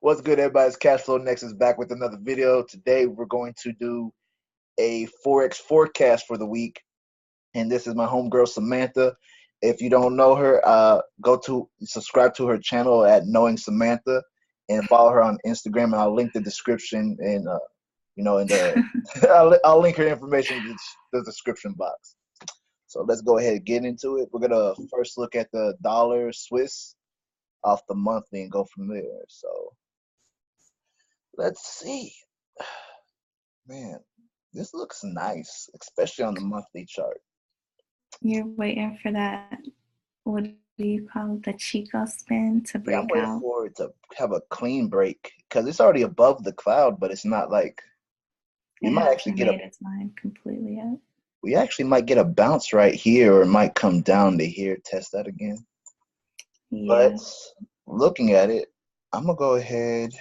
What's good, everybody? It's Cashflow Nexus back with another video. Today, we're going to do a Forex forecast for the week. And this is my homegirl, Samantha. If you don't know her, subscribe to her channel at Knowing Samantha and follow her on Instagram. And I'll link the description and, I'll link her information in the description box. So let's go ahead and get into it. We're going to first look at the dollar Swiss off the monthly and go from there. So let's see. Man, this looks nice, especially on the monthly chart. You're waiting for that, what do you call it, the Chico spin to break out? I'm waiting for it to have a clean break because it's already above the cloud, but it's not like we might actually get its mind completely up. We actually might get a bounce right here, or it might come down to here. Test that again. Yeah. But looking at it, I'm gonna go ahead.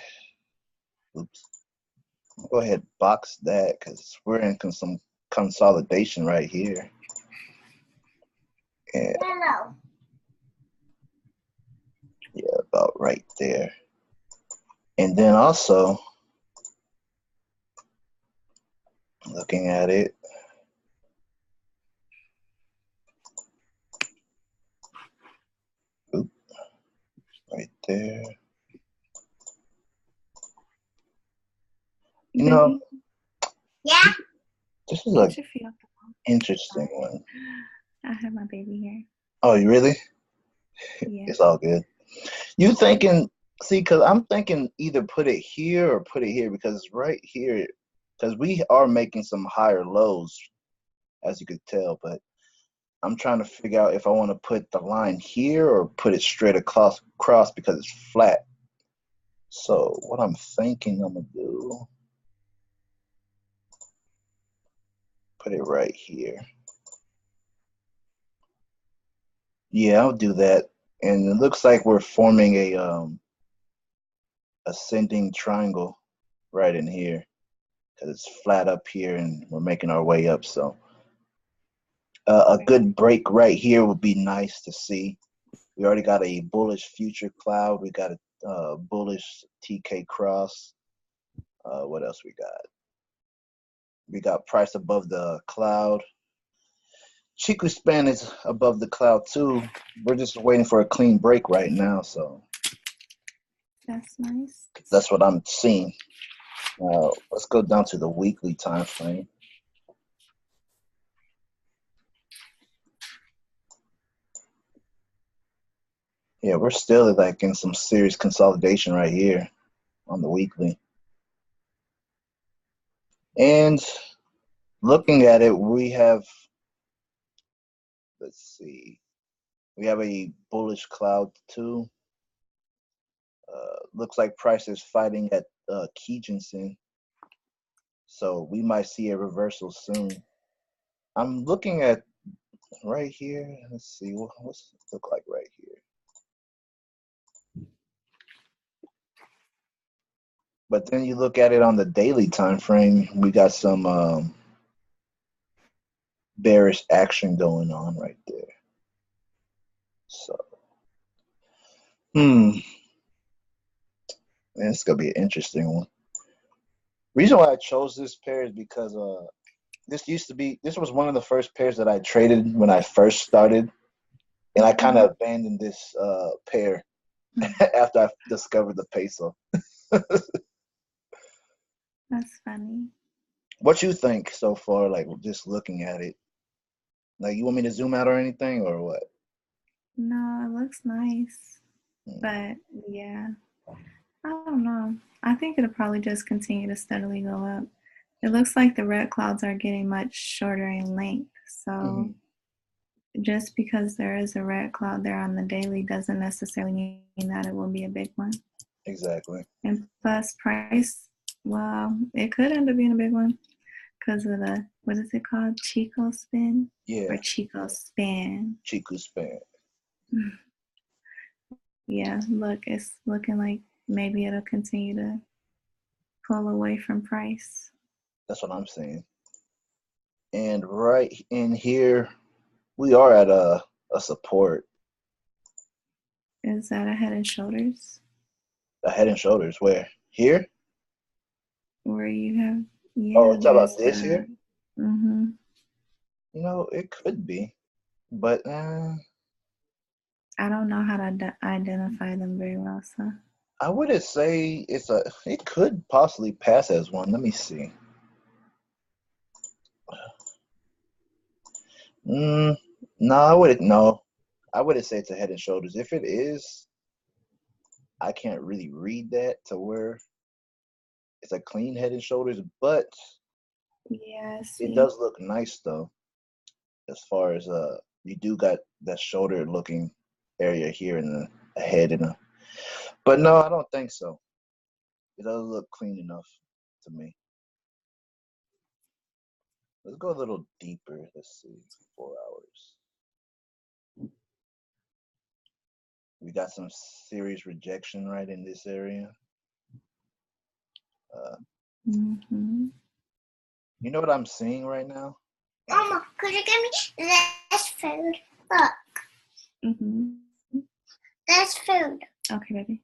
Go ahead, box that because we're in some consolidation right here. And yeah, about right there. And then also looking at it, right there. You know, yeah. This is an interesting one. I have my baby here. Oh, you really? Yeah. It's all good. You thinking, see, because I'm thinking either put it here or put it here because right here, because we are making some higher lows, as you could tell, but I'm trying to figure out if I want to put the line here or put it straight across because it's flat. So what I'm thinking I'm going to do, put it right here. Yeah, I'll do that. And it looks like we're forming a ascending triangle right in here because it's flat up here and we're making our way up. So a good break right here would be nice to see. We already got a bullish future cloud. We got a bullish TK cross. What else we got? We got price above the cloud. Chiku span is above the cloud too. We're just waiting for a clean break right now, so that's nice. That's what I'm seeing. Let's go down to the weekly time frame. Yeah, we're still like in some serious consolidation right here on the weekly. And looking at it, we have, let's see, we have a bullish cloud too. Looks like price is fighting at Kijinsen. So we might see a reversal soon. I'm looking at right here. Let's see, what's it look like right here? But then you look at it on the daily time frame, we got some bearish action going on right there. So, man, it's gonna be an interesting one. Reason why I chose this pair is because this was one of the first pairs that I traded when I first started, and I kind of abandoned this pair after I discovered the peso. That's funny. What you think so far, like just looking at it? Like, you want me to zoom out or anything, or what? No, it looks nice. But yeah, I don't know. I think it'll probably just continue to steadily go up. It looks like the red clouds are getting much shorter in length. So just because there is a red cloud there on the daily doesn't necessarily mean that it will be a big one. Exactly. And plus price, well, it could end up being a big one because of the, what is it called? Chico spin? Yeah. Or Chico span. Chico span. Yeah, look, it's looking like maybe it'll continue to pull away from price. That's what I'm saying. And right in here, we are at a support. Is that a Head and Shoulders? A Head and Shoulders. Where? Here? Where you have, Oh, yeah, it's about there's this the, here? mm-hmm. You know, it could be, but I don't know how to identify them very well, so. I wouldn't say it could possibly pass as one. Let me see. No, I wouldn't. No, I wouldn't say it's a Head and Shoulders. If it is, I can't really read that to where it's a clean Head and Shoulders, but Yeah, I it see. does look nice though. As far as you do got that shoulder looking area here and a head and a. But no, I don't think so. It doesn't look clean enough to me. Let's go a little deeper. Let's see, 4 hours. We got some serious rejection right in this area. Mm-hmm. You know what I'm seeing right now? Mama, could you give me this food? Look. Mm-hmm. This food. Okay, baby.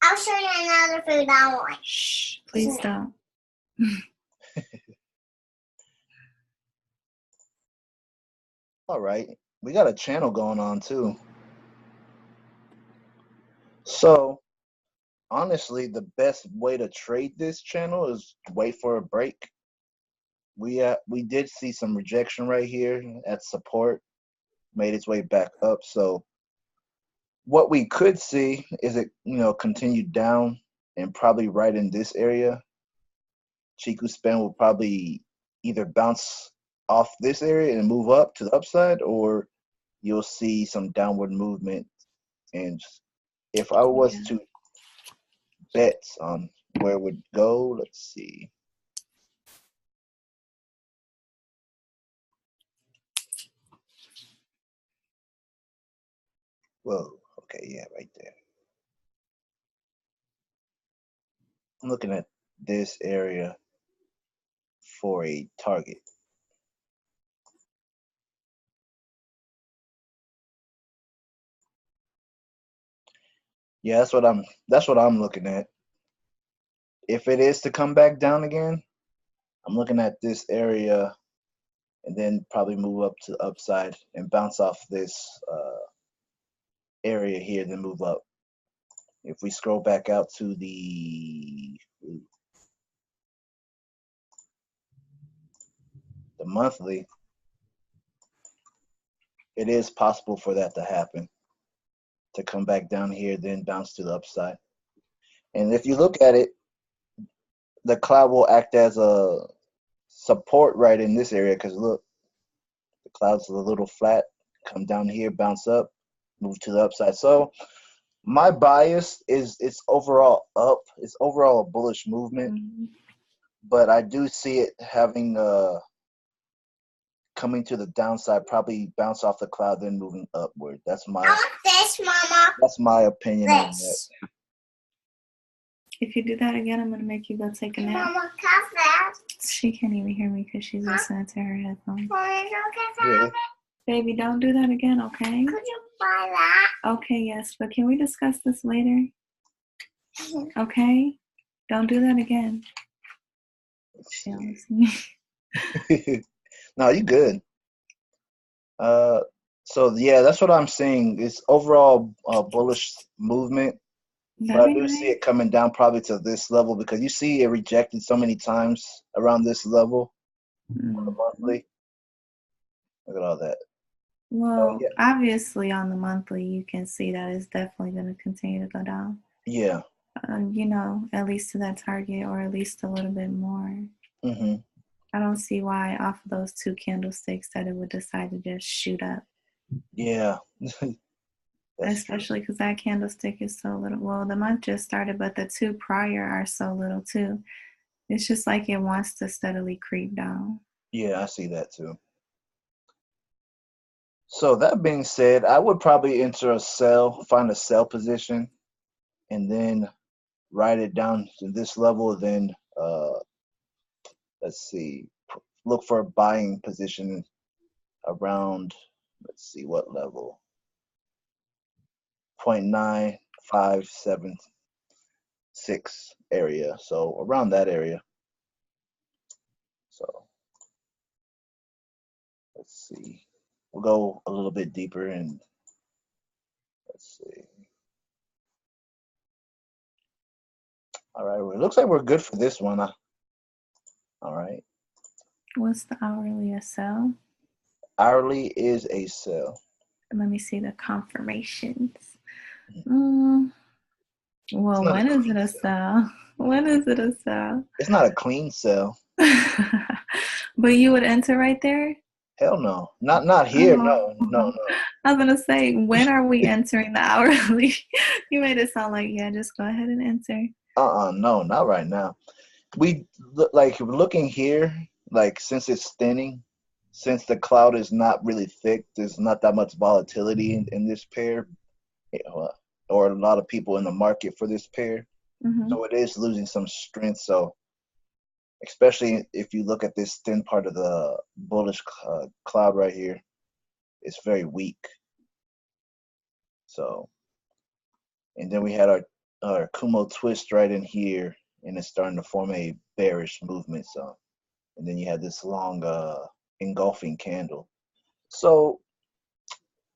I'll show you another food I want. Shh, please don't. All right, we got a channel going on too. So honestly, the best way to trade this channel is wait for a break. We did see some rejection right here at support, made its way back up. So what we could see is it continue down and probably right in this area. Chiku span will probably either bounce off this area and move up to the upside, or you'll see some downward movement. And if I was to bet on where it would go, let's see. Whoa, okay, yeah, right there. I'm looking at this area for a target. Yeah, that's what I'm looking at. If it is to come back down again, I'm looking at this area and then probably move up to the upside and bounce off this area here, then move up. If we scroll back out to the monthly, it is possible for that to happen, to come back down here, then bounce to the upside. And if you look at it, the cloud will act as a support right in this area, because look, the cloud's a little flat, come down here, bounce up, move to the upside. So my bias is it's overall up. It's overall a bullish movement, but I do see it having coming to the downside, probably bounce off the cloud, then moving upward. That's my I want this, Mama. that's my opinion on that. This. If you do that again, I'm gonna make you go take a nap. Mama, cut that. She can't even hear me because she's listening to her headphones. Mama, don't cut that. Really? Baby, don't do that again, okay? Could you buy that? Okay, yes, but can we discuss this later? Okay? Don't do that again. She don't listen. No, you good. So yeah, that's what I'm saying. It's overall bullish movement, but I do see it coming down probably to this level, because you see it rejected so many times around this level on the monthly. Look at all that. Well, obviously on the monthly, you can see that it's definitely going to continue to go down. Yeah. At least to that target, or at least a little bit more. Mm-hmm. I don't see why off of those two candlesticks that it would decide to just shoot up. Yeah. Especially because that candlestick is so little. Well, the month just started, but the two prior are so little too. It's just like it wants to steadily creep down. Yeah, I see that too. So that being said, I would probably enter a sell, find a sell position, and then ride it down to this level. Then let's see, look for a buying position around, let's see what level. 0.9576 area. So around that area. So let's see. We'll go a little bit deeper and let's see. All right, well, it looks like we're good for this one. All right. What's the hourly a sell? Hourly is a sell. Let me see the confirmations. Well, when is it a sell? When is it a sell? It's not a clean sell. But you would enter right there? Hell no. Not here. No. I was gonna say, when are we entering the hourly? You made it sound like, yeah, just go ahead and enter. No, not right now. We like looking here, like since it's thinning, since the cloud is not really thick, there's not that much volatility in this pair, or a lot of people in the market for this pair. Mm-hmm. So it is losing some strength. So especially if you look at this thin part of the bullish cloud right here, it's very weak. So, and then we had our Kumo twist right in here, and it's starting to form a bearish movement. So, and then you had this long engulfing candle. So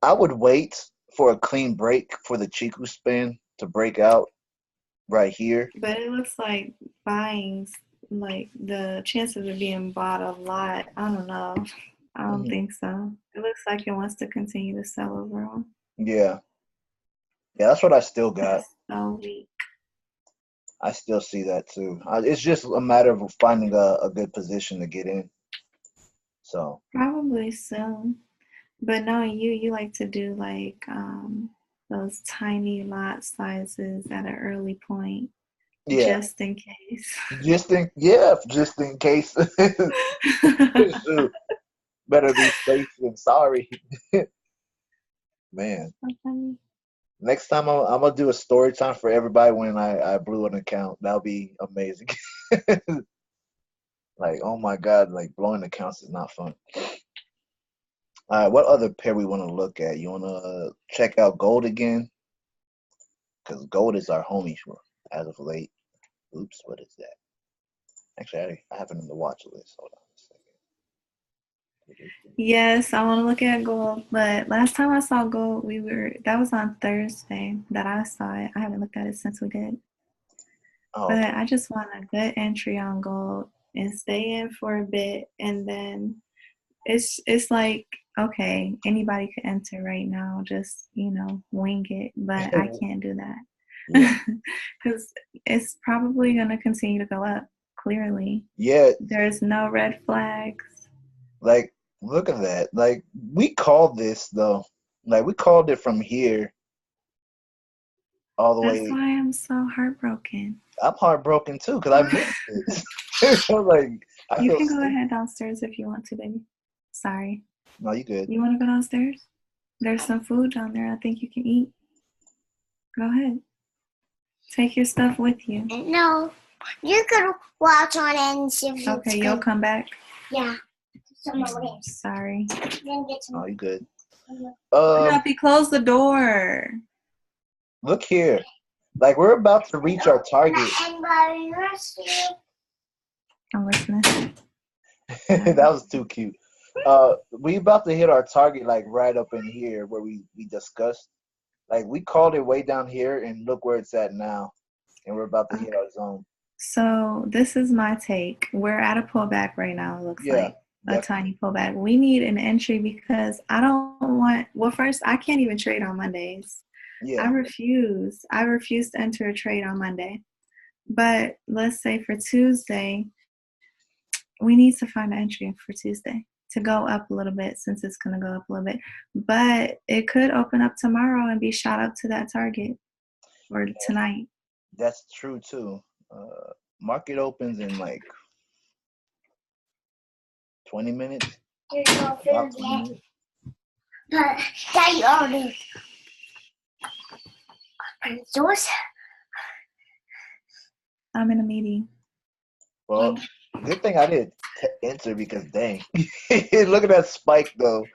I would wait for a clean break for the Chiku span to break out right here. But it looks like buying's, like the chances of being bought a lot, I don't know. I don't think so. It looks like it wants to continue to sell overall. Yeah, that's what I still got. It's so weak. I still see that too. It's just a matter of finding a good position to get in. So Probably soon. But knowing you like to do like those tiny lot sizes at an early point. yeah, Just in case. just in case. Better be safe than sorry. Man. Okay. Next time I'm gonna do a story time for everybody when I blew an account. That'll be amazing. Like, oh my God, like blowing accounts is not fun. All right, what other pair we want to look at? You want to check out gold again? Because gold is our homie as of late. Oops, what is that? Actually, I have it in the watch list. Hold on a second. Yes, I want to look at gold, but last time I saw gold, that was on Thursday that I saw it. I haven't looked at it since we did. Oh, but okay. I just want a good entry on gold and stay in for a bit, and then it's like, okay, anybody could enter right now, just wing it, but I can't do that because it's probably going to continue to go up. Clearly, there's no red flags. Like, look at that. Like, we called this though. Like, we called it from here all the way. That's why I'm so heartbroken. I'm heartbroken too because I missed it. Like, you can go ahead downstairs if you want to, baby. Sorry. No, you good. You want to go downstairs? There's some food down there I think you can eat. Go ahead. Take your stuff with you. No, you could watch on it and see if okay, you'll come back? Yeah. Sorry. Oh, you good. Happy, close the door. Look here. Like, we're about to reach our target. I'm listening. That was too cute. We about to hit our target, like right up in here where we discussed. Like, we called it way down here, and look where it's at now. And we're about to hit our zone. So this is my take. We're at a pullback right now, it looks like. A tiny pullback. We need an entry because I don't want, well, first, I can't even trade on Mondays. I refuse to enter a trade on Monday. But let's say for Tuesday, we need to find an entry for Tuesday to go up a little bit, since it's going to go up a little bit. But it could open up tomorrow and be shot up to that target, or tonight. That's true too. Market opens in like 20 minutes. About 20 minutes. But Daddy ordered sauce. I'm in a meeting. Well, good thing I didn't enter because dang. Look at that spike though.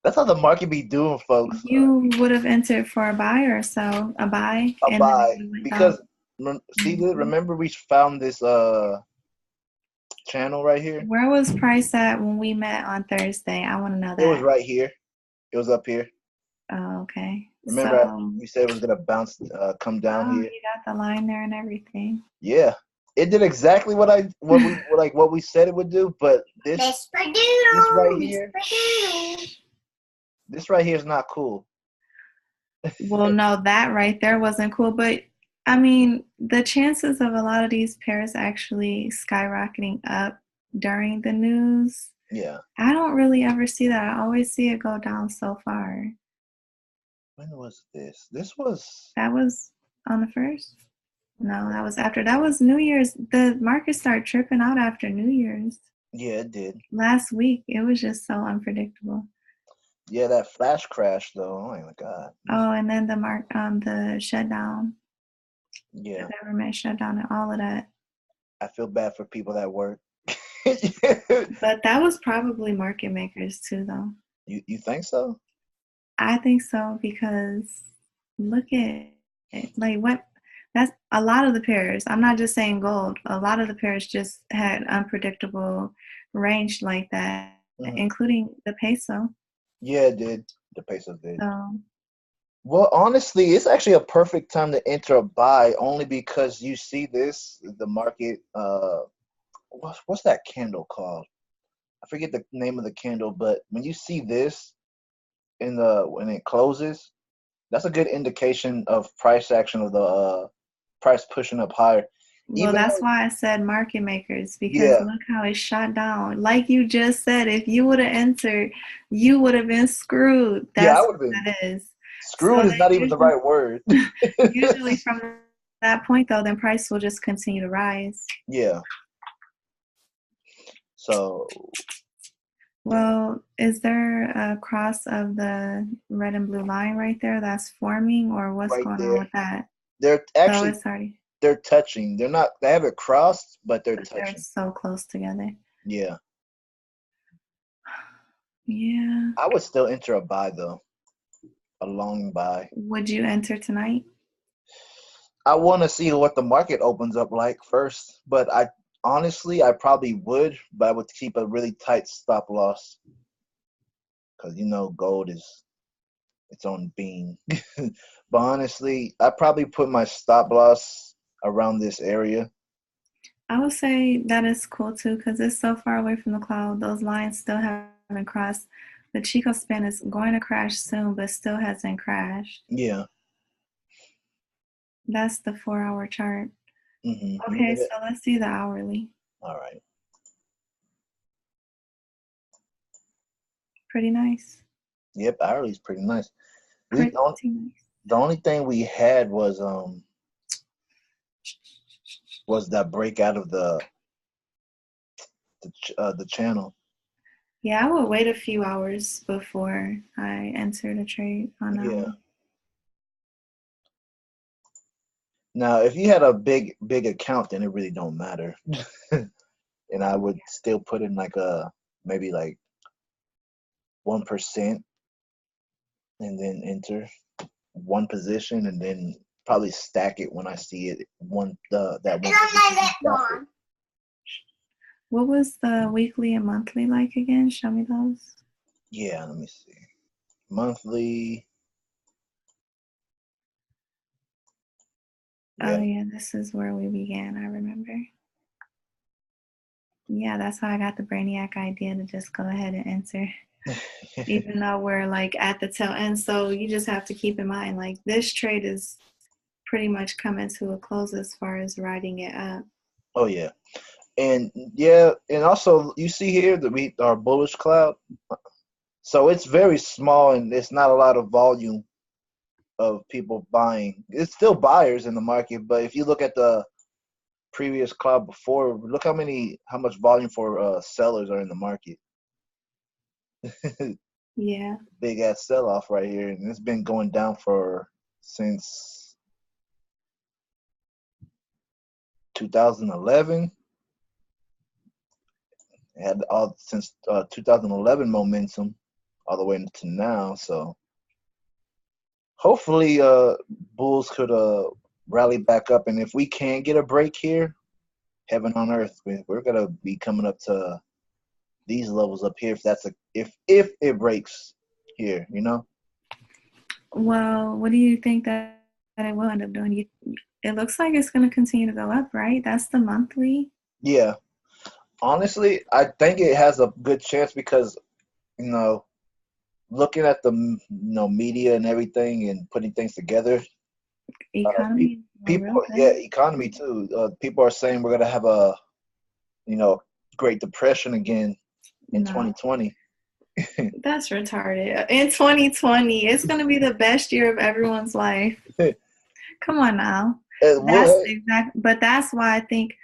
That's how the market be doing, folks. You would have entered for a buy or so, a buy, A and then buy it went down. because see, remember we found this channel right here. Where was price at when we met on Thursday? I want to know that. It was right here. It was up here. Oh, okay. Remember, So, we said it was gonna bounce, come down here. You got the line there and everything. Yeah, it did exactly what we said it would do. But this right here, this right here is not cool. Well, no, that right there wasn't cool. But I mean, the chances of a lot of these pairs actually skyrocketing up during the news, Yeah. I don't really ever see that. I always see it go down so far. When was this? That was on the 1st? No, that was after. That was New Year's. The market started tripping out after New Year's. Yeah, it did. Last week, it was just so unpredictable. Yeah, that flash crash though. Oh my God. Oh, and then the shutdown. Yeah. The government shutdown and all of that. I feel bad for people that work. But that was probably market makers too, though. You think so? I think so because look at it. Like what? That's a lot of the pairs. I'm not just saying gold. A lot of the pairs just had unpredictable range like that, including the peso. Yeah, it did. The peso did. So, well, honestly, it's actually a perfect time to enter a buy only because you see this, the market, what's that candle called? I forget the name of the candle, but when you see this when it closes, that's a good indication of price action of the price pushing up higher. Well, that's why I said market makers, because look how it shot down. Like you just said, if you would have entered, you would have been screwed. That's what that is. Screwed is not even the right word. Usually from that point, though, then price will just continue to rise. Yeah. So. Well, is there a cross of the red and blue line right there that's forming, or what's going on with that? They're actually. So it's already. They're touching. They're not. They haven't crossed, but they're touching. They're so close together. Yeah. Yeah. I would still enter a buy though. A long buy. Would you enter tonight? I want to see what the market opens up like first, but honestly I probably would, but I would keep a really tight stop loss because gold is its own being. But honestly, I probably put my stop loss around this area. I would say that is cool too because it's so far away from the cloud. Those lines still haven't crossed. The Chico span is going to crash soon, but still hasn't crashed. Yeah. That's the 4-hour chart. Okay, so let's see the hourly. All right. Pretty nice. Yep, hourly's pretty nice. Pretty nice. The only thing we had was that break out of the channel. Yeah, I would wait a few hours before I enter the trade on that one. Now, if you had a big account, then it really don't matter. And I would still put in maybe 1% and then enter one position and then probably stack it when I see it that one. What was the weekly and monthly like again? Show me those. Yeah, let me see. Monthly. Oh yeah, this is where we began, I remember. Yeah, that's how I got the brainiac idea to just go ahead and enter. Even though we're at the tail end. So you just have to keep in mind, this trade is pretty much coming to a close as far as riding it up. Oh yeah. And also you see here that our bullish cloud. So it's very small and it's not a lot of volume of people buying. It's still buyers in the market, but if you look at the previous cloud before, look how much volume for sellers are in the market. Yeah. Big ass sell off right here, and it's been going down since 2011. It had since 2011 momentum all the way into now. So hopefully bulls could rally back up, and if we can get a break here, heaven on earth, we're gonna be coming up to these levels up here if it breaks here, you know. Well, what do you think that it will end up doing? It looks like it's going to continue to go up, right? That's the monthly. Yeah, honestly, I think it has a good chance because, looking at the media and everything and putting things together, Economy, people, economy too. People are saying we're gonna have a, Great Depression again in 2020. That's retarded. In 2020, it's gonna be the best year of everyone's life. Come on now. But that's why I think,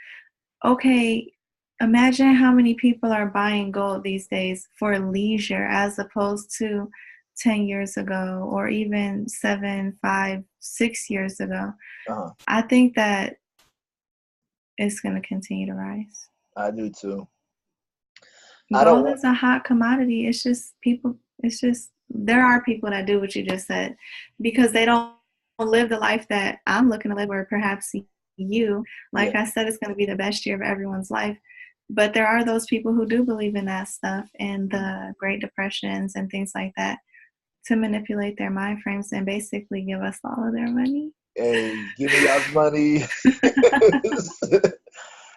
okay, imagine how many people are buying gold these days for leisure as opposed to 10 years ago or even 7, 5, 6 years ago. I think that it's going to continue to rise. I do too. Gold is a hot commodity. It's just there are people that do what you just said because they don't live the life that I'm looking to live, or perhaps you. Like I said, it's going to be the best year of everyone's life. But there are those people who do believe in that stuff and the Great Depressions and things like that to manipulate their mind frames and basically give us all of their money. Hey, give me y'all's money.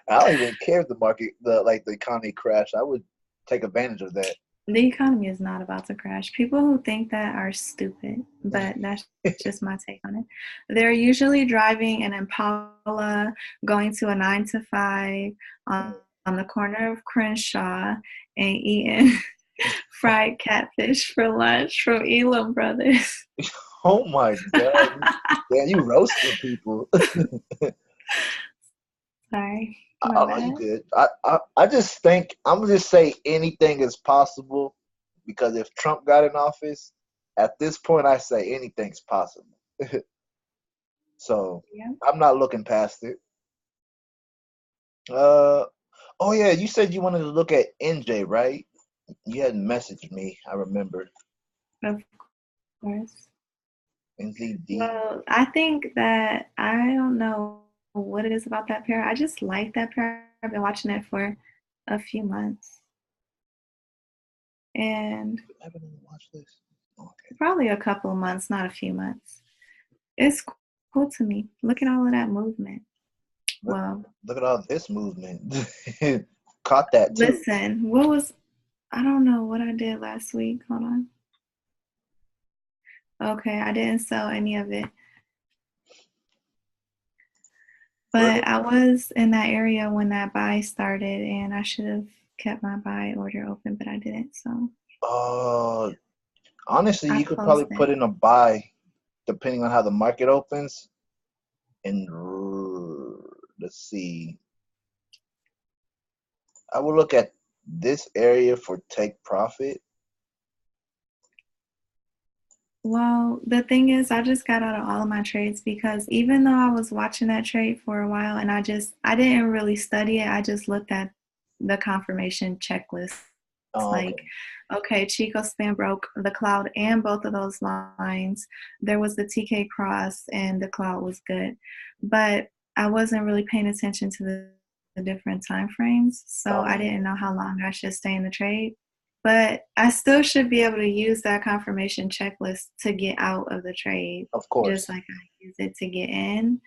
I don't even care if the economy crashed. I would take advantage of that. The economy is not about to crash. People who think that are stupid, but that's just my take on it. They're usually driving an Impala, going to a 9-to-5 on the corner of Crenshaw and eating fried catfish for lunch from Elam Brothers. Oh my God. Yeah, you roasting people. Sorry. You good. I just think I'm gonna just say anything is possible because if Trump got in office, at this point I say anything's possible. So I'm not looking past it. Oh yeah, you said you wanted to look at NJ, right? You hadn't messaged me, I remember. Of course. NZD. Well, I think that I don't know what it is about that pair. I just like that pair. I've been watching it for a few months. And I haven't even watched this. Okay. Probably a couple of months, not a few months. It's cool to me. Look at all of that movement. Look at all this movement. Caught that too. Listen, I don't know what I did last week. Hold on. Okay, I didn't sell any of it. But I was in that area when that buy started, and I should have kept my buy order open, but I didn't. So. Honestly, you could probably put in a buy, depending on how the market opens. And let's see. I will look at this area for take profit. Well, the thing is, I just got out of all of my trades because even though I was watching that trade for a while and I didn't really study it, I just looked at the confirmation checklist. Okay, Chico span broke the cloud and both of those lines. There was the TK cross and the cloud was good. But I wasn't really paying attention to the different time frames, so I didn't know how long I should stay in the trade. But I still should be able to use that confirmation checklist to get out of the trade. Of course. Just like I use it to get in.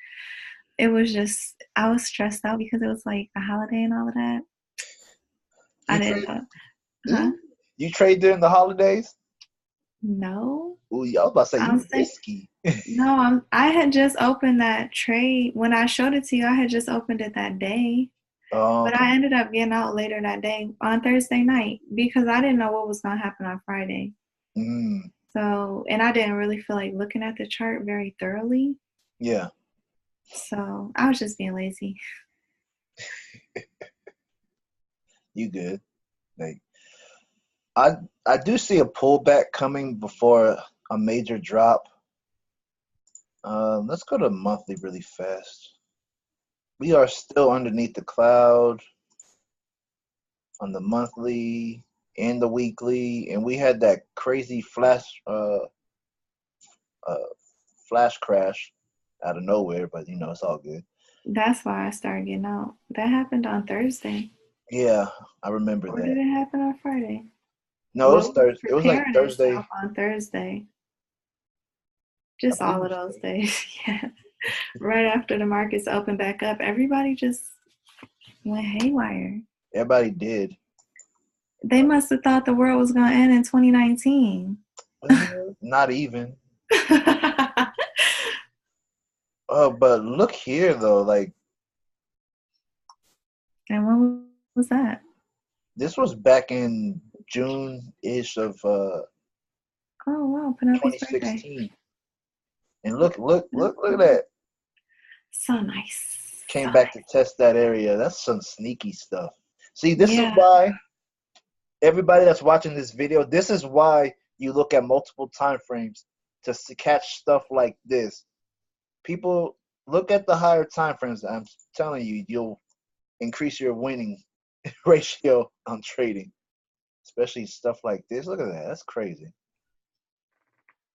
It was just, I was stressed out because it was like a holiday and all of that. You trade during the holidays? No. Ooh, I was about to say you risky. No, I had just opened that trade. When I showed it to you, I had just opened it that day. But I ended up getting out later that day on Thursday night because I didn't know what was going to happen on Friday. So, and I didn't really feel like looking at the chart very thoroughly. Yeah. So I was just being lazy. You good. Like, I do see a pullback coming before a major drop. Let's go to monthly really fast. We are still underneath the cloud on the monthly. in the weekly, and we had that crazy flash crash out of nowhere, but you know, it's all good. That's why I started getting out. That happened on Thursday. Yeah, I remember Or that. did it happen on Friday? No, it was Thursday. It was like Preparing Thursday. itself on Thursday. Just all of those days. Yeah. Right after the markets opened back up, everybody just went haywire. Everybody did. They must have thought the world was going to end in 2019. Not even. But look here, though. Like, and when was that? this was back in June-ish of Oh, wow. Penelope's birthday. 2016. And look at that. So nice. Came back to test that area. That's some sneaky stuff. See, this is Yeah. why everybody that's watching this video, this is why you look at multiple time frames to catch stuff like this. People look at the higher time frames. I'm telling you, you'll increase your winning ratio on trading, especially stuff like this. Look at that. That's crazy.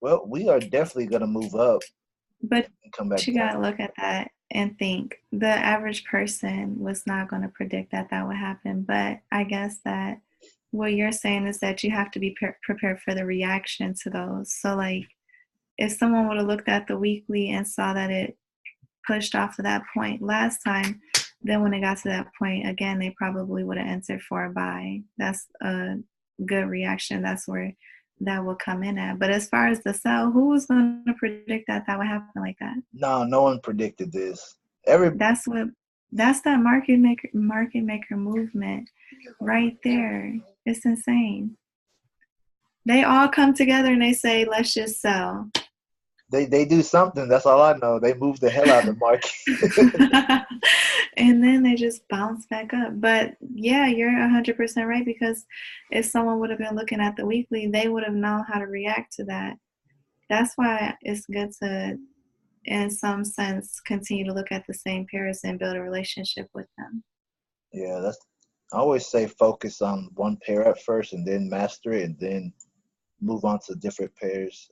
Well, we are definitely going to move up. But and come back you down. got to look at that and think the average person was not going to predict that would happen. But I guess that what you're saying is that you have to be prepared for the reaction to those. So, like, if someone would have looked at the weekly and saw that it pushed off to that point last time, then when it got to that point again, they probably would have entered for a buy. That's a good reaction. That's where that will come in at. But as far as the sell, who was going to predict that would happen like that? No one predicted this. That's that market maker movement right there. It's insane. They all come together and they say, let's just sell. They do something. That's all I know. They move the hell out of the market. And then they just bounce back up. But yeah, you're 100% right, because if someone would have been looking at the weekly, they would have known how to react to that. That's why it's good to, in some sense, continue to look at the same pairs and build a relationship with them. Yeah, I always say focus on one pair at first and then master it and then move on to different pairs.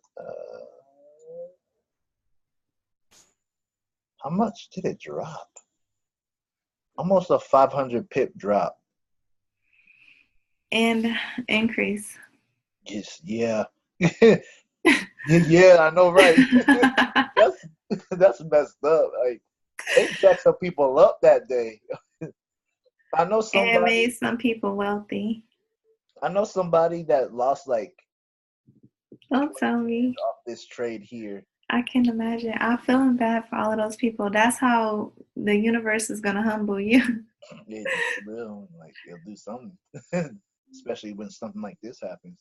How much did it drop? Almost a 500 pip drop. And increase. Just, yeah. Yeah, I know, right? That's messed up. Like, they set some people up that day. I know somebody. It made some people wealthy. I know somebody that lost like. Don't tell me. Off this trade here. I can imagine. I'm feeling bad for all of those people. That's how the universe is gonna humble you. Yeah, it will. Like, they'll do something, especially when something like this happens.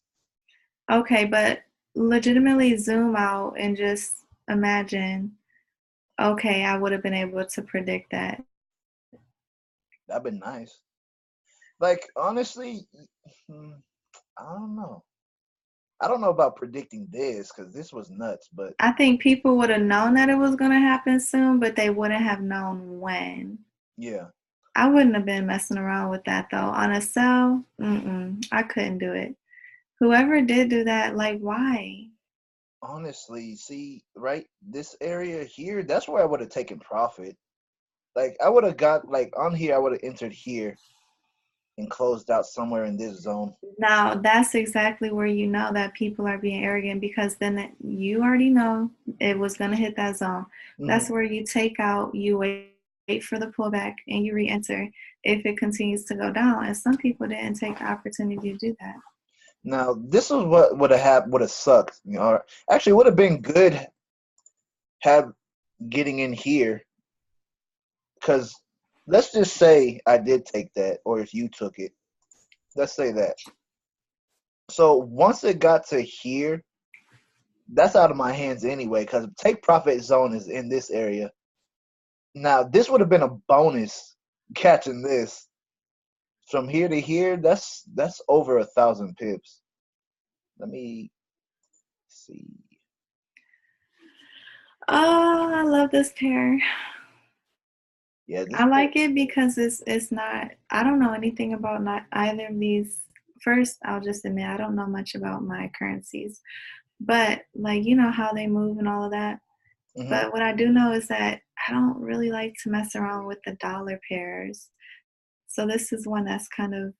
Okay, but legitimately zoom out and just imagine. Okay, I would have been able to predict that. That'd been nice. Like, honestly, I don't know. I don't know about predicting this because this was nuts, but I think people would have known that it was going to happen soon, but they wouldn't have known when. Yeah. I wouldn't have been messing around with that, though. On a sell, I couldn't do it. Whoever did do that, like, why? Honestly, see, right, this area here, that's where I would have taken profit. Like, I would have got, like, on here, I would have entered here and closed out somewhere in this zone. Now, that's exactly where you know that people are being arrogant, because then you already know it was going to hit that zone. Mm-hmm. That's where you take out, you wait for the pullback, and you re-enter if it continues to go down. And some people didn't take the opportunity to do that. Now, this is what would have sucked. You know, actually, would have been good getting in here, because let's just say I did take that, or if you took it, let's say that. So once it got to here, that's out of my hands anyway, because take profit zone is in this area. Now, this would have been a bonus catching this. From here to here, that's over 1,000 pips. Let me see. Oh, I love this pair. Yeah, I like it because it's not. I don't know anything about not either of these first, I'll just admit I don't know much about my currencies, but like, you know how they move and all of that. Mm-hmm. But what I do know is that I don't really like to mess around with the dollar pairs. So this is one that's kind of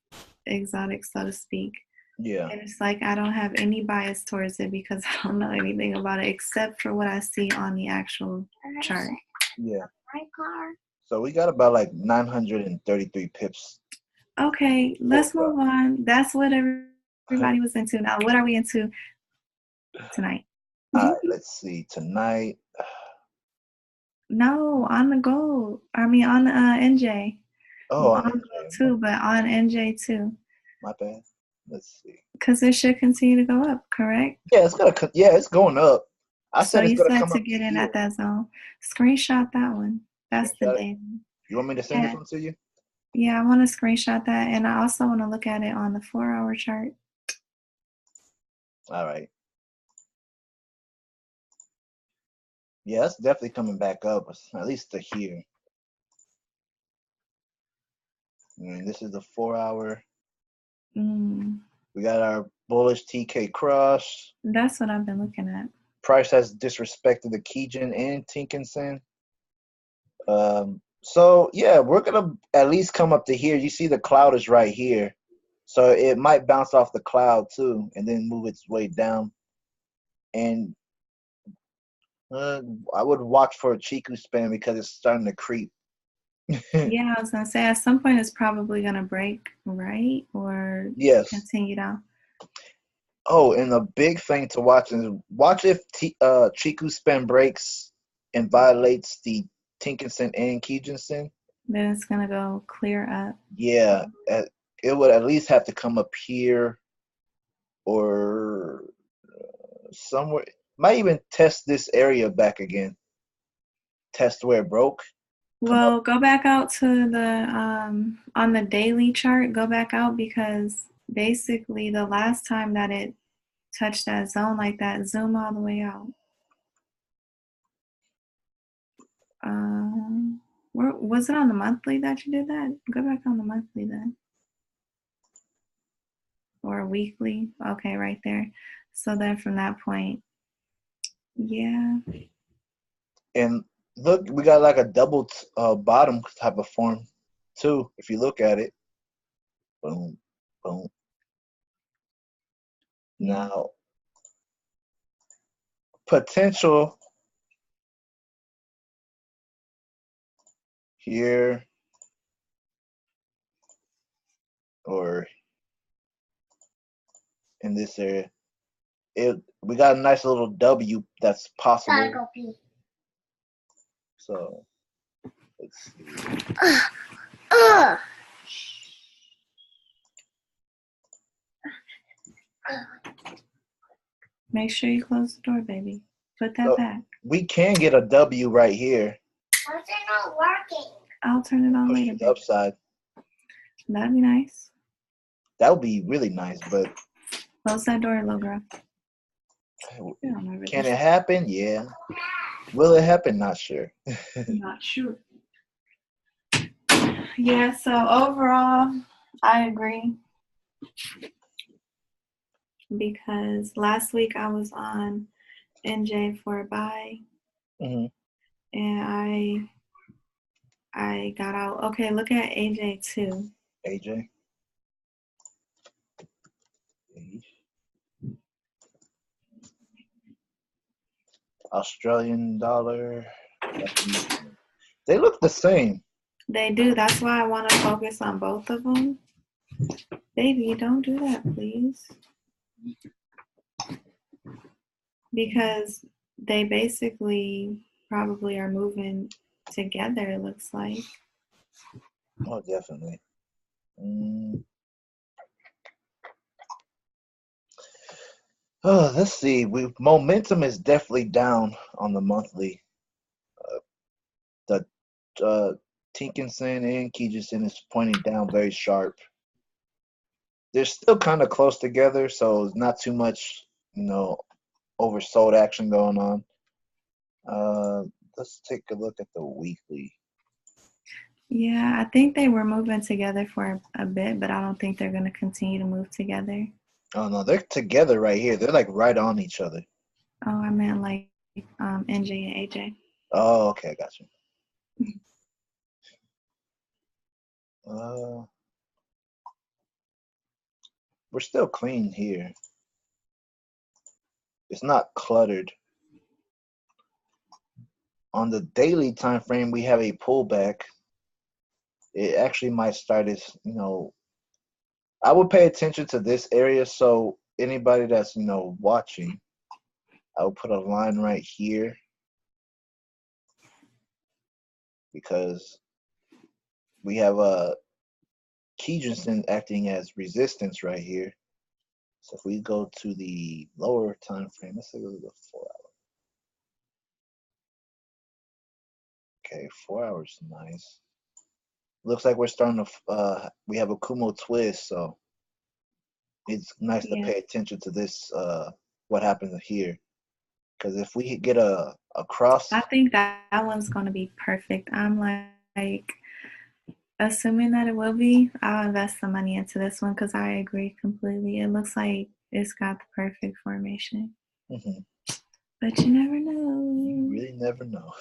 exotic, so to speak. Yeah. And it's like I don't have any bias towards it because I don't know anything about it except for what I see on the actual chart. Yeah. My car. So we got about like 933 pips. Okay, let's move on. That's what everybody was into. Now, what are we into tonight? All right, let's see. Tonight. No, on the gold. I mean, on NJ. Oh, on gold too, but on NJ too. My bad. Let's see. Because it should continue to go up, correct? Yeah, it's gonna. Yeah, it's going up. I said it's you gonna said come to up get in here. at that zone. Screenshot that one. That's the day. You want me to send this one to you? Yeah, I want to screenshot that, and I also want to look at it on the 4-hour chart. All right. Yeah, it's definitely coming back up, at least to here. And this is the 4-hour. We got our bullish TK cross. That's what I've been looking at. Price has disrespected the Kijin and Tinkinson. So yeah, we're gonna at least come up to here. You see the cloud is right here, so it might bounce off the cloud too, and then move its way down. And I would watch for a Chiku span because it's starting to creep. Yeah, I was gonna say at some point it's probably gonna break, right? Or yes, continue down. Oh, and a big thing to watch is watch if Chiku span breaks and violates the Tinkinson and Kijinson. Then it's gonna go clear up. Yeah, it would at least have to come up here or somewhere. Might even test this area back again. Test where it broke. Well, go back out to the on the daily chart. Go back out because basically the last time that it touched that zone like that, zoom all the way out. Where was it on the monthly that you did that? Go back on the monthly then. Or weekly. Okay, right there. So then from that point, yeah. And look, we got like a double bottom type of form too, if you look at it. Boom, boom. Now, potential here or in this area. We got a nice little W that's possible. Gotta go pee. So let's see. Make sure you close the door, baby. Put that back. We can get a W right here. How's it not working? I'll turn it on Push later. the upside. That'd be nice. That would be really nice, but close that door, little girl. Can it happen? Yeah. Will it happen? Not sure. Not sure. Yeah, so overall, I agree. Because last week I was on NJ for a buy. Mm-hmm. And I got out. Okay, look at AJ too. AJ. Australian dollar. They look the same. They do. That's why I want to focus on both of them. Baby, don't do that, please. Because they basically probably are moving together, it looks like. Oh, definitely. Oh, let's see. Momentum is definitely down on the monthly. The Tinkinson and Kijinson is pointing down very sharp. They're still kind of close together, so not too much, oversold action going on. Let's take a look at the weekly. Yeah, I think they were moving together for a bit, but I don't think they're going to continue to move together. Oh no, they're together right here. They're like right on each other. Oh, I meant like NJ and AJ. Oh, okay, I got you. We're still clean here. It's not cluttered. On the daily time frame, we have a pullback. It actually might start as, I would pay attention to this area. So anybody that's, watching, I would put a line right here because we have a Kijunsen acting as resistance right here. So if we go to the lower time frame, let's say go to the 4 hour. Okay, 4 hours, nice. Looks like we're starting to, we have a Kumo twist, so it's nice to pay attention to this, what happens here. Because if we get a cross. I think that one's going to be perfect. I'm like, assuming that it will be, I'll invest some money into this one because I agree completely. It looks like it's got the perfect formation. But you never know. You really never know.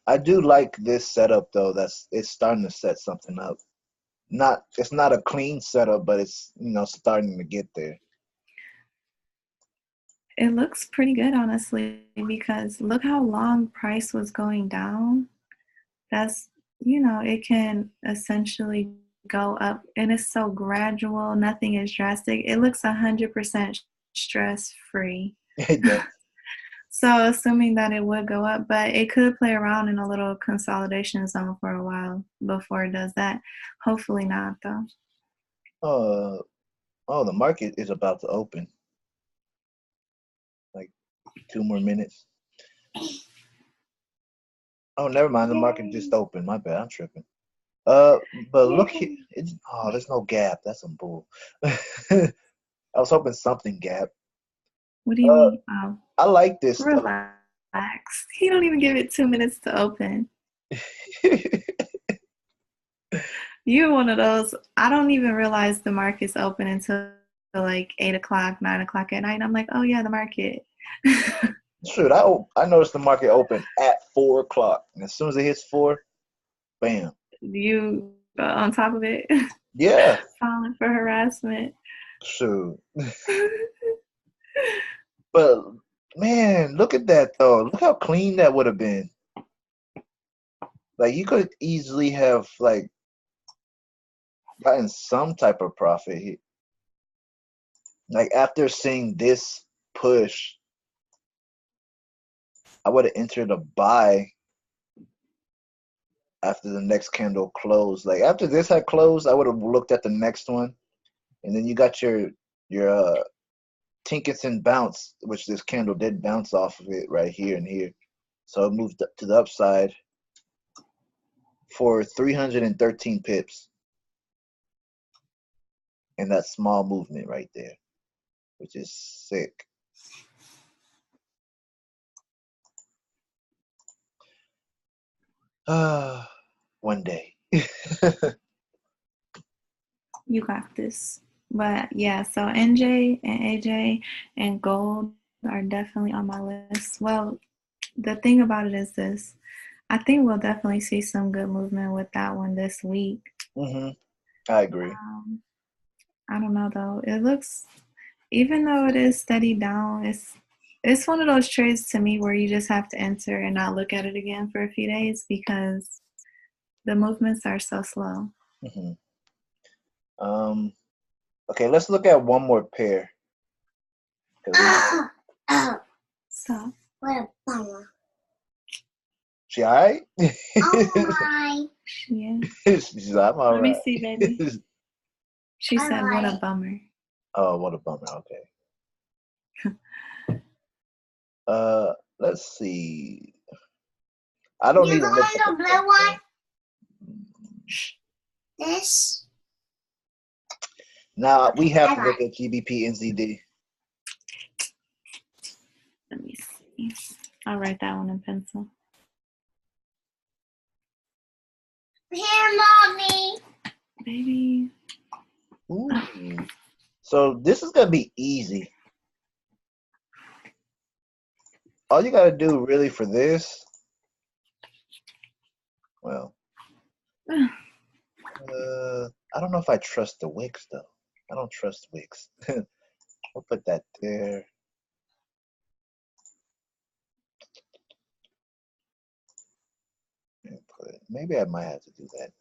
I do like this setup though. It's starting to set something up. It's not a clean setup, but it's starting to get there. It looks pretty good, honestly, because look how long price was going down. That's it can essentially go up, and it's so gradual. Nothing is drastic. It looks 100% stress free. It does. So assuming that it would go up, but it could play around in a little consolidation zone for a while before it does that. Hopefully not, though. Oh, the market is about to open. Like 2 more minutes. Oh, never mind. The market just opened. My bad. I'm tripping. But look here. There's no gap. That's some bull. I was hoping something gap. What do you mean? Oh, I like this. Relax. He don't even give it 2 minutes to open. You're one of those. I don't even realize the market's open until like 8 o'clock, 9 o'clock at night. And I'm like, oh yeah, the market. Shoot, I noticed the market open at 4 o'clock, and as soon as it hits 4, bam. You on top of it? Yeah. Filing for harassment. Shoot. But man, look at that though. Look how clean that would have been. Like you could easily have like gotten some type of profit here. Like after seeing this push, I would have entered a buy after the next candle closed. Like after this had closed, I would have looked at the next one, and then you got your Tinkinson bounce, which this candle did bounce off of it right here and here. So it moved up to the upside for 313 pips. And that small movement right there, which is sick. One day. You got this. But yeah, so NJ and AJ and gold are definitely on my list. Well, the thing about it is this. I think we'll definitely see some good movement with that one this week. I agree. I don't know though. It looks, even though it is steady down, it's one of those trades to me where you just have to enter and not look at it again for a few days because the movements are so slow. Okay, let's look at one more pair. Stop. What a bummer. She all right? Oh Yeah. She's like, I'm all Let right. me see, baby. She said, what a bummer. Oh, what a bummer. Okay. Let's see. I don't need to look at the blue one? This? Now we have to look at GBPNZD. Let me see. I'll write that one in pencil. Here, mommy. Baby. Ooh. So this is gonna be easy. All you gotta do really for this, well, I don't know if I trust the wicks though. I don't trust wicks. We'll put that there. Maybe I might have to do that.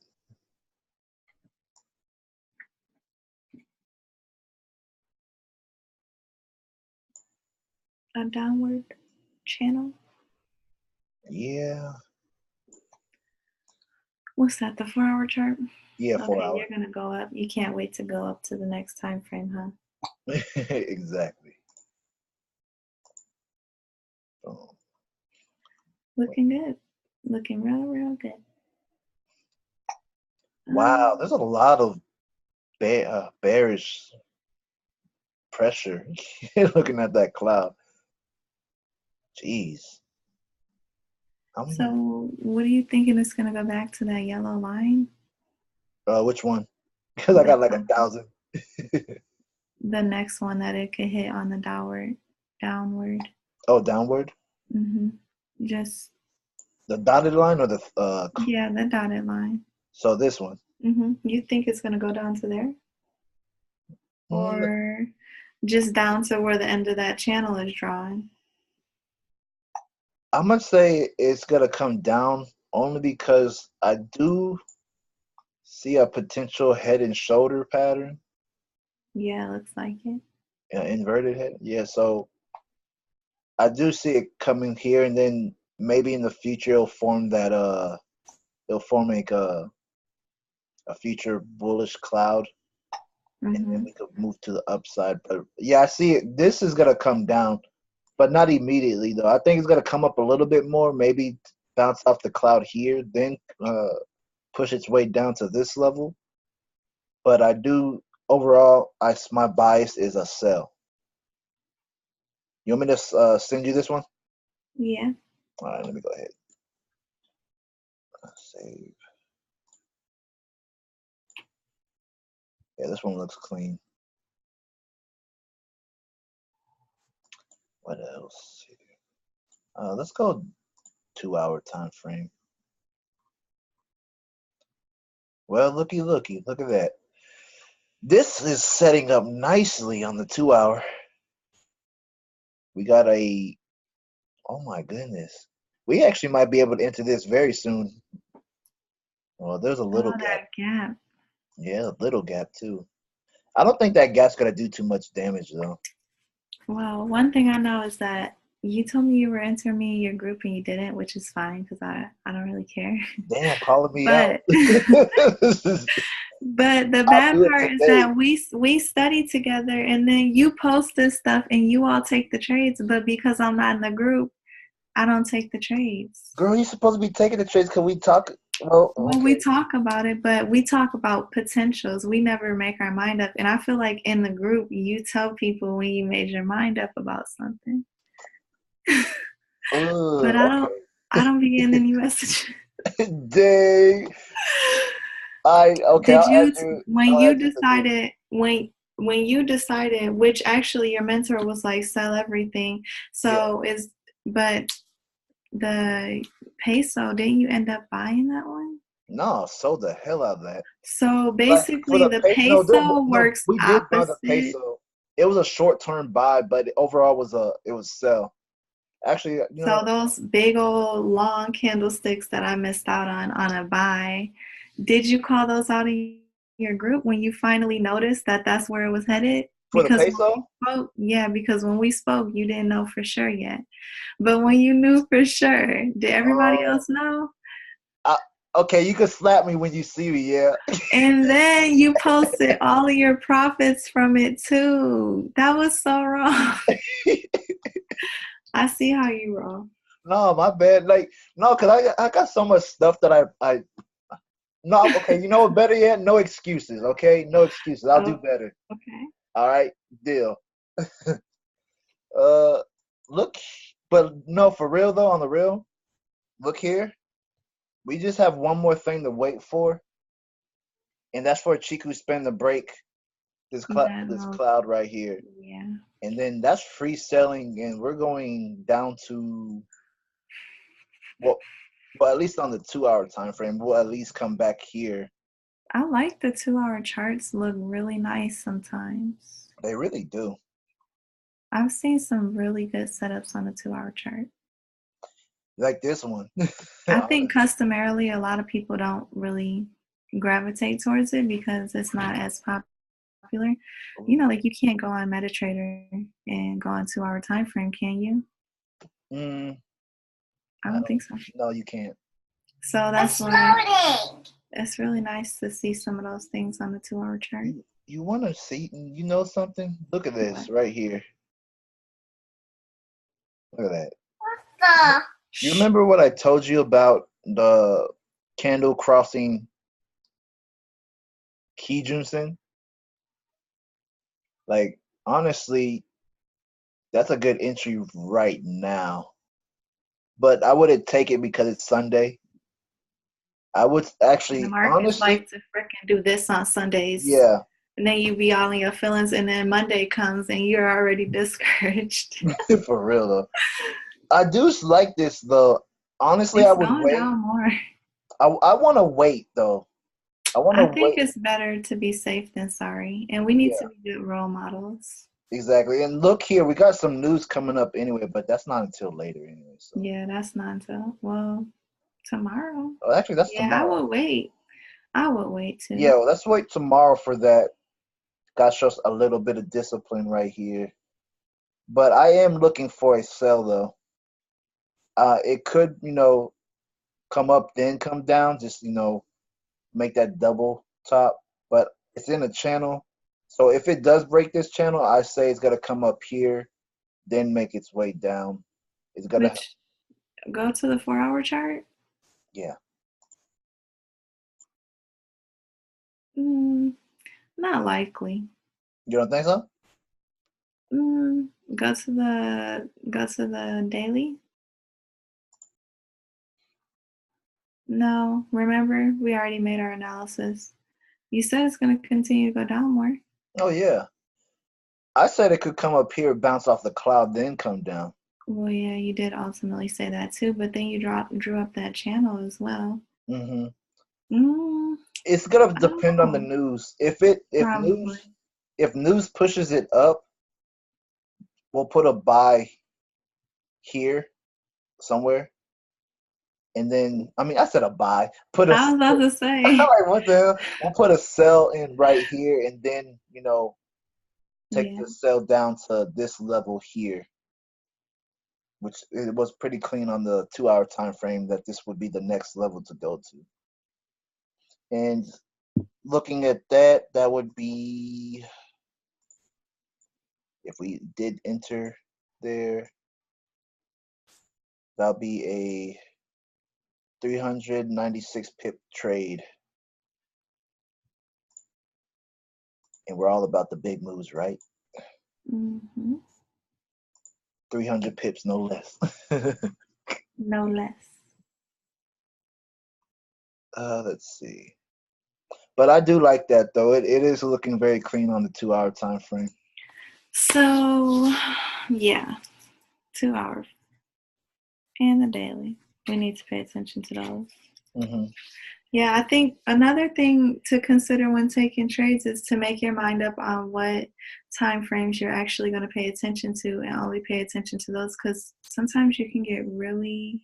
A downward channel. Yeah. What's that? The 4-hour chart? Yeah, 4 Okay, hours. you're gonna go up. You can't wait to go up to the next time frame, huh? Exactly. Oh. Looking good. Looking real good. Wow, there's a lot of bearish pressure looking at that cloud. Jeez. So what are you thinking is gonna go back to that yellow line? Which one? Because I got like 1,000. The next one that it could hit on the downward. Oh, downward? Just the dotted line or the yeah, the dotted line. So this one. You think it's gonna go down to there? Or just down to where the end of that channel is drawn? I'm gonna say it's gonna come down only because I do see a potential head and shoulder pattern. Yeah, looks like it. Yeah, inverted head. Yeah, so I do see it coming here, and then maybe in the future it'll form that it'll form like a future bullish cloud, and then we could move to the upside. But yeah, I see it. This is gonna come down, but not immediately though. I think it's gonna come up a little bit more, maybe bounce off the cloud here, then push its way down to this level. But I do overall, my bias is a sell. You want me to send you this one? Yeah. All right, let me go ahead. Save. Yeah, this one looks clean. What else? Let's go 2-hour time frame. Well, looky, look at that. This is setting up nicely on the 2-hour. We got a, oh my goodness. We actually might be able to enter this very soon. Well, there's a little gap. Yeah, a little gap too. I don't think that gap's gonna do too much damage though. Well, one thing I know is that you told me you were entering me in your group and you didn't, which is fine because I don't really care. Damn, calling me out. But the bad part is that we study together and then you post this stuff and you all take the trades, but because I'm not in the group, I don't take the trades. Girl, you're supposed to be taking the trades because we talk. Well, we talk about it, but we talk about potentials. We never make our mind up. And I feel like in the group, you tell people when you made your mind up about something. But I don't be getting any messages. Dang. When you decided, which actually your mentor was like, sell everything. So but the peso, didn't you end up buying that one? No, sold the hell out of that. So basically the peso works we did buy the peso. It was a short-term buy, but overall it was sell. Actually, so those big old long candlesticks that I missed out on a buy, did you call those out in your group when you finally noticed that that's where it was headed? For the peso? Because when we spoke, you didn't know for sure yet. But when you knew for sure, did everybody else know? Okay, you can slap me when you see me, yeah. And then you posted all of your profits from it too. That was so wrong. I see how you roll. No, my bad. Because I got so much stuff that no, okay, you know what, better yet? No excuses, okay? No excuses. I'll do better. Okay. All right, deal. Look, but no, for real though, on the real, look here. we just have one more thing to wait for, and that's for Chiku spin the break. This cloud right here. Yeah. And then that's free selling, and we're going down to well, at least on the 2-hour time frame, we'll at least come back here. I like the 2-hour charts. Look really nice sometimes. They really do. I've seen some really good setups on the 2-hour chart. Like this one. I think customarily a lot of people don't really gravitate towards it because it's not as popular. You know, like you can't go on MetaTrader and go on 2-hour time frame, can you? I don't think so. No, you can't. So that's why it's really nice to see some of those things on the 2-hour chart. You want to see, you know something? Look at this right here. Look at that. You remember what I told you about the candle crossing Kijunsen? Like, honestly, that's a good entry right now. But I wouldn't take it because it's Sunday. I would actually, the markets honestly, like to freaking do this on Sundays. Yeah. And then you be all in your feelings, and then Monday comes and you're already discouraged. For real though. I do like this though. Honestly, it's I would going wait. Down more. I want to wait though. I think it's better to be safe than sorry, and we need to be good role models. Exactly. And look here, we got some news coming up anyway, but that's not until later anyway. So. Yeah, that's not until tomorrow. Oh, actually, that's tomorrow. I would wait. I would wait too. Yeah, well, let's wait tomorrow for that. Got to show us a little bit of discipline right here. But I am looking for a sell though. It could, come up then come down, just make that double top. But it's in a channel, so if it does break this channel, I say it's gonna come up here, then make its way down. It's gonna go to the 4-hour chart. Yeah. Not likely. You don't think so? Go to the daily. No, remember we already made our analysis. You said it's going to continue to go down more. Oh yeah. I said it could come up here, bounce off the cloud, then come down. Well, yeah, you did ultimately say that too, but then you drew up that channel as well. It's gonna depend on the news. If news pushes it up, we'll put a buy here somewhere. And then, I said a buy. I was about to say. Like, what the hell? We'll put a sell in right here, and then, take the sell down to this level here, which it was pretty clean on the 2-hour time frame that this would be the next level to go to. And looking at that, that would be, if we did enter there, that'll be a 396 pip trade. And we're all about the big moves, right? 300 pips, no less. No less. Let's see. But I do like that, though. It is looking very clean on the 2-hour time frame. So, yeah, 2 hours. And the daily. We need to pay attention to those. Yeah, I think another thing to consider when taking trades is to make your mind up on what time frames you're actually going to pay attention to and only pay attention to those, because sometimes you can get really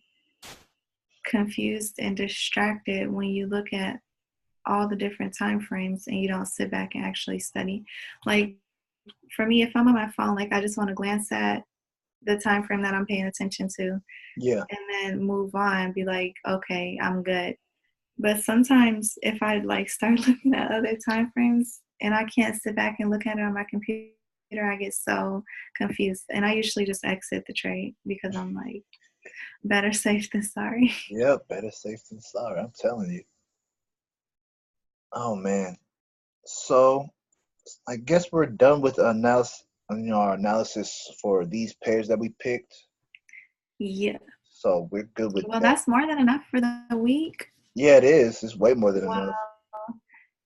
confused and distracted when you look at all the different time frames and you don't sit back and actually study. Like for me, if I'm on my phone, like I just want to glance at the time frame that I'm paying attention to, and then move on, be like, okay, I'm good. But sometimes if I start looking at other time frames and I can't sit back and look at it on my computer, I get so confused, and I usually just exit the trade because I'm like, better safe than sorry. Yep, better safe than sorry. I'm telling you. Oh man. So I guess we're done with our analysis for these pairs that we picked. Yeah. So we're good with Well, that. that's more than enough for the week. Yeah, it is. It's way more than Wow. enough.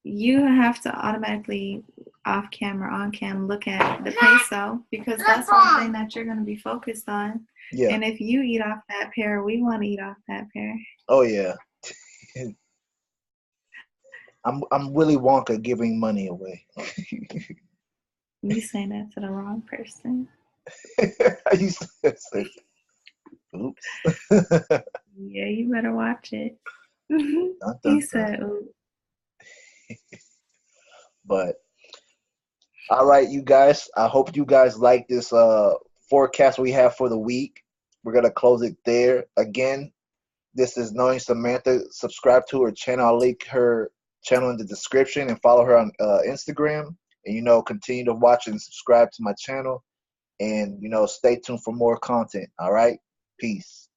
You have to automatically off cam or on cam look at the peso because that's one thing that you're going to be focused on. Yeah. And if you eat off that pair, we want to eat off that pair. Oh yeah. I'm Willy Wonka giving money away. You saying that to the wrong person. I used to say, oops. Yeah, you better watch it. Dun, dun, He dun. said, "Ooh." But all right, you guys. I hope you guys like this forecast we have for the week. We're gonna close it there. Again, this is Knowing Samantha. Subscribe to her channel. I'll link her channel in the description and follow her on Instagram. And continue to watch and subscribe to my channel. And stay tuned for more content. All right, peace.